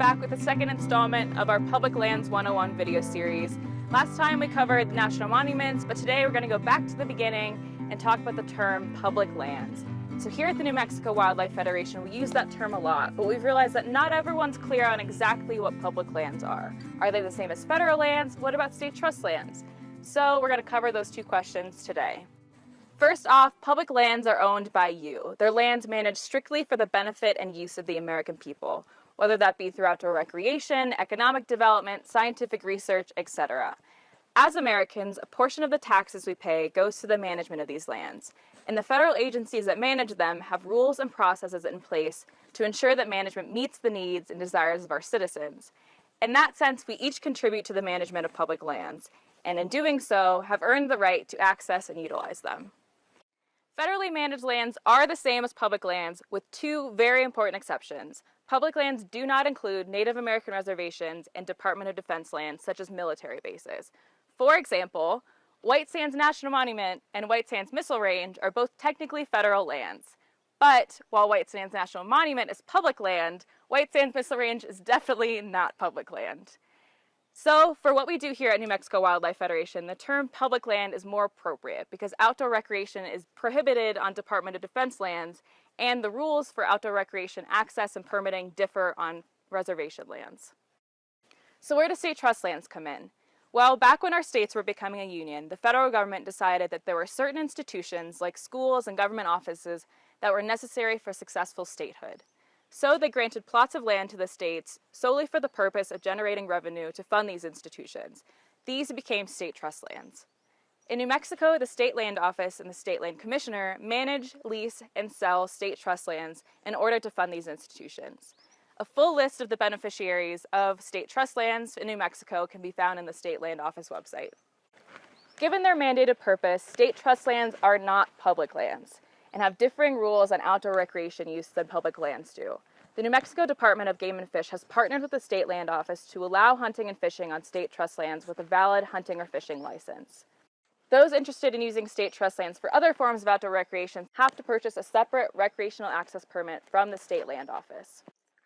back with the second installment of our Public Lands 101 video series. Last time we covered the national monuments, but today we're going to go back to the beginning and talk about the term public lands. So here at the New Mexico Wildlife Federation, we use that term a lot, but we've realized that not everyone's clear on exactly what public lands are. Are they the same as federal lands? What about state trust lands? So we're going to cover those two questions today. First off, public lands are owned by you. They're lands managed strictly for the benefit and use of the American people, whether that be through outdoor recreation, economic development, scientific research, etc. As Americans, a portion of the taxes we pay goes to the management of these lands, and the federal agencies that manage them have rules and processes in place to ensure that management meets the needs and desires of our citizens. In that sense, we each contribute to the management of public lands, and in doing so, have earned the right to access and utilize them. Federally managed lands are the same as public lands, with two very important exceptions. Public lands do not include Native American reservations and Department of Defense lands, such as military bases. For example, White Sands National Monument and White Sands Missile Range are both technically federal lands. But while White Sands National Monument is public land, White Sands Missile Range is definitely not public land. So, for what we do here at New Mexico Wildlife Federation, the term public land is more appropriate because outdoor recreation is prohibited on Department of Defense lands, and the rules for outdoor recreation access and permitting differ on reservation lands. So where do state trust lands come in? Well, back when our states were becoming a union, the federal government decided that there were certain institutions like schools and government offices that were necessary for successful statehood. So they granted plots of land to the states solely for the purpose of generating revenue to fund these institutions. These became state trust lands. In New Mexico, the State Land Office and the State Land Commissioner manage, lease, and sell state trust lands in order to fund these institutions. A full list of the beneficiaries of state trust lands in New Mexico can be found in the State Land Office website. Given their mandated purpose, state trust lands are not public lands and have differing rules on outdoor recreation use than public lands do. The New Mexico Department of Game and Fish has partnered with the State Land Office to allow hunting and fishing on state trust lands with a valid hunting or fishing license. Those interested in using state trust lands for other forms of outdoor recreation have to purchase a separate recreational access permit from the State Land Office.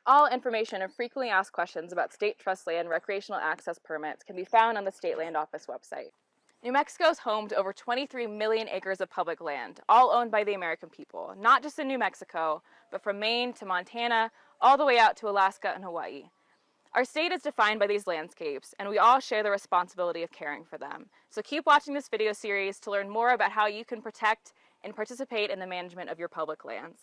All information and frequently asked questions about state trust land recreational access permits can be found on the State Land Office website. New Mexico is home to over 23 million acres of public land, all owned by the American people, not just in New Mexico, but from Maine to Montana, all the way out to Alaska and Hawaii. Our state is defined by these landscapes, and we all share the responsibility of caring for them. So keep watching this video series to learn more about how you can protect and participate in the management of your public lands.